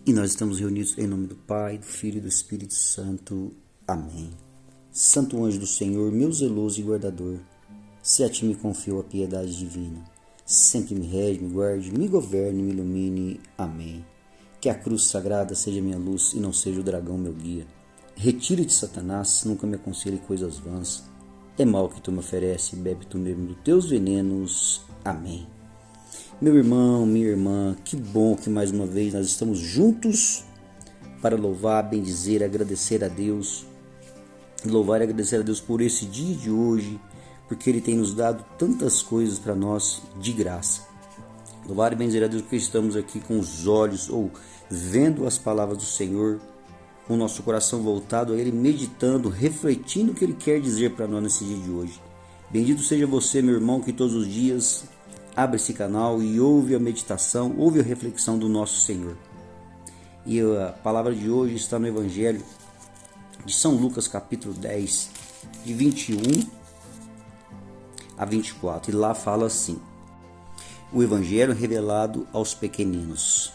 E nós estamos reunidos em nome do Pai, do Filho e do Espírito Santo. Amém. Santo anjo do Senhor, meu zeloso e guardador, se a ti me confio a piedade divina, sempre me rege, me guarde, me governe, me ilumine. Amém. Que a cruz sagrada seja minha luz e não seja o dragão meu guia. Retira-te, Satanás, nunca me aconselhe coisas vãs. É mal que tu me oferece, bebe tu mesmo dos teus venenos. Amém. Meu irmão, minha irmã, que bom que mais uma vez nós estamos juntos para louvar, bendizer, agradecer a Deus. Louvar e agradecer a Deus por esse dia de hoje, porque Ele tem nos dado tantas coisas para nós de graça. Louvar e bendizer a Deus porque estamos aqui com os olhos ou vendo as palavras do Senhor, com o nosso coração voltado a Ele, meditando, refletindo o que Ele quer dizer para nós nesse dia de hoje. Bendito seja você, meu irmão, que todos os dias abre esse canal e ouve a meditação, ouve a reflexão do nosso Senhor. E a palavra de hoje está no Evangelho de São Lucas, capítulo 10, de 21 a 24. E lá fala assim: o Evangelho revelado aos pequeninos.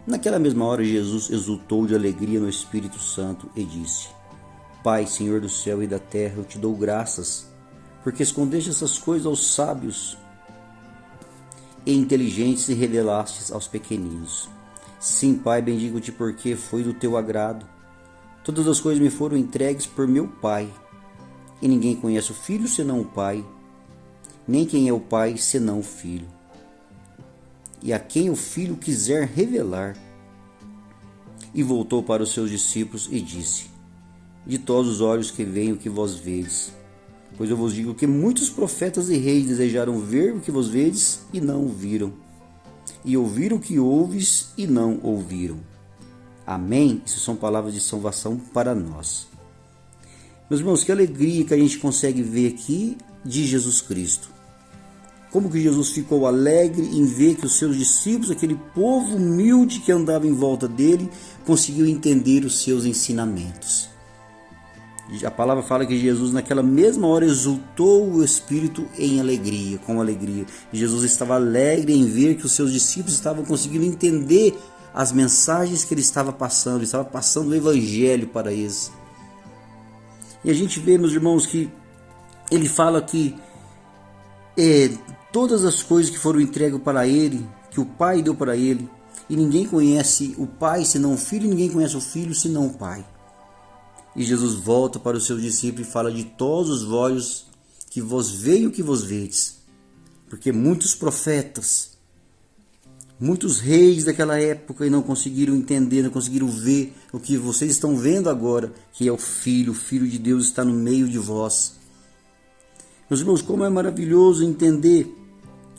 Naquela mesma hora Jesus exultou de alegria no Espírito Santo e disse: Pai, Senhor do céu e da terra, eu te dou graças, porque escondeste essas coisas aos sábios e inteligentes e revelastes aos pequeninos. Sim, Pai, bendigo-te porque foi do teu agrado. Todas as coisas me foram entregues por meu Pai, e ninguém conhece o Filho senão o Pai, nem quem é o Pai senão o Filho, e a quem o Filho quiser revelar. E voltou para os seus discípulos e disse: Ditosos os olhos que veem o que vós vedes, pois eu vos digo que muitos profetas e reis desejaram ver o que vós vedes e não o viram, e ouvir o que ouves e não ouviram. Amém? Isso são palavras de salvação para nós. Meus irmãos, que alegria que a gente consegue ver aqui de Jesus Cristo. Como que Jesus ficou alegre em ver que os seus discípulos, aquele povo humilde que andava em volta dele, conseguiu entender os seus ensinamentos. A palavra fala que Jesus naquela mesma hora exultou o Espírito em alegria, com alegria. Jesus estava alegre em ver que os seus discípulos estavam conseguindo entender as mensagens que ele estava passando o Evangelho para eles. E a gente vê, meus irmãos, que ele fala que todas as coisas que foram entregues para ele, que o Pai deu para ele, e ninguém conhece o Pai senão o Filho, e ninguém conhece o Filho senão o Pai. E Jesus volta para os seus discípulos e fala: de todos os olhos que vos veem o que vos vedes. Porque muitos profetas, muitos reis daquela época e não conseguiram entender, não conseguiram ver o que vocês estão vendo agora, que é o Filho de Deus está no meio de vós. Meus irmãos, como é maravilhoso entender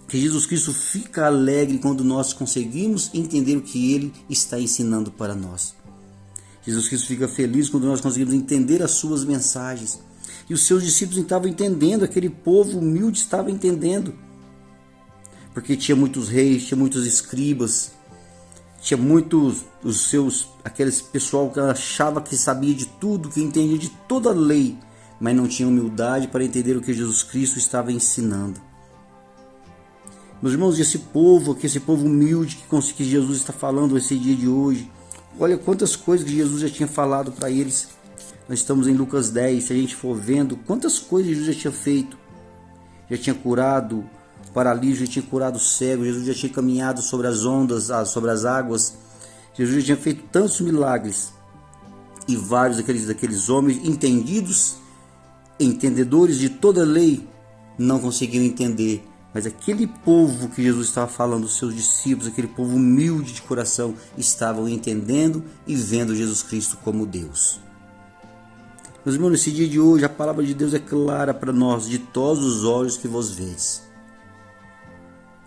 que Jesus Cristo fica alegre quando nós conseguimos entender o que Ele está ensinando para nós. Jesus Cristo fica feliz quando nós conseguimos entender as suas mensagens. E os seus discípulos estavam entendendo, aquele povo humilde estava entendendo. Porque tinha muitos reis, tinha muitos escribas, tinha muitos aqueles pessoal que achava que sabia de tudo, que entendia de toda a lei, mas não tinha humildade para entender o que Jesus Cristo estava ensinando. Meus irmãos, esse povo humilde que Jesus está falando esse dia de hoje, olha quantas coisas que Jesus já tinha falado para eles. Nós estamos em Lucas 10, se a gente for vendo quantas coisas Jesus já tinha feito. Já tinha curado o paralítico, já tinha curado o cego, Jesus já tinha caminhado sobre as ondas, sobre as águas. Jesus já tinha feito tantos milagres. E vários daqueles homens entendidos, entendedores de toda a lei, não conseguiam entender. Mas aquele povo que Jesus estava falando, os seus discípulos, aquele povo humilde de coração, estavam entendendo e vendo Jesus Cristo como Deus. Meus irmãos, nesse dia de hoje, a palavra de Deus é clara para nós: de todos os olhos que vos vedes,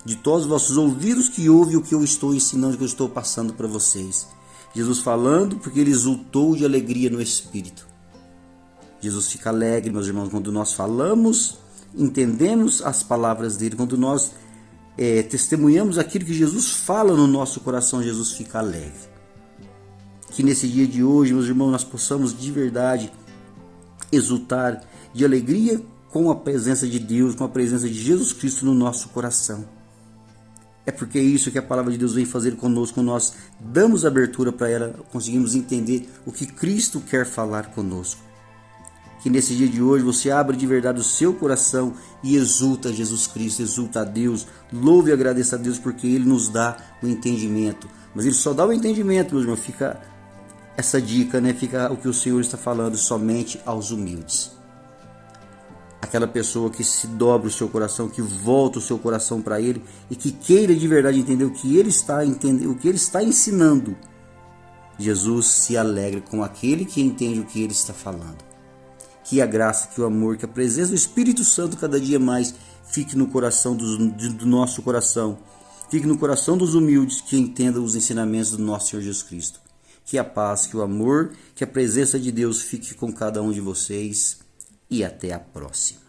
de todos os vossos ouvidos que ouvem o que eu estou ensinando, o que eu estou passando para vocês. Jesus falando porque ele exultou de alegria no Espírito. Jesus fica alegre, meus irmãos, quando nós falamos, entendemos as palavras dele, quando nós testemunhamos aquilo que Jesus fala no nosso coração, Jesus fica alegre. Que nesse dia de hoje, meus irmãos, nós possamos de verdade exultar de alegria com a presença de Deus, com a presença de Jesus Cristo no nosso coração. É porque é isso que a palavra de Deus vem fazer conosco, quando nós damos abertura para ela, conseguimos entender o que Cristo quer falar conosco. Que nesse dia de hoje você abra de verdade o seu coração e exulta a Jesus Cristo, exulta a Deus, louve e agradeça a Deus porque Ele nos dá o entendimento. Mas Ele só dá o entendimento, meus irmãos, fica essa dica, né? Fica o que o Senhor está falando, somente aos humildes. Aquela pessoa que se dobra o seu coração, que volta o seu coração para Ele e que queira de verdade entender o que Ele está entendendo, o que Ele está ensinando. Jesus se alegra com aquele que entende o que Ele está falando. Que a graça, que o amor, que a presença do Espírito Santo cada dia mais fique no coração do nosso coração, fique no coração dos humildes que entendam os ensinamentos do nosso Senhor Jesus Cristo. Que a paz, que o amor, que a presença de Deus fique com cada um de vocês. E até a próxima.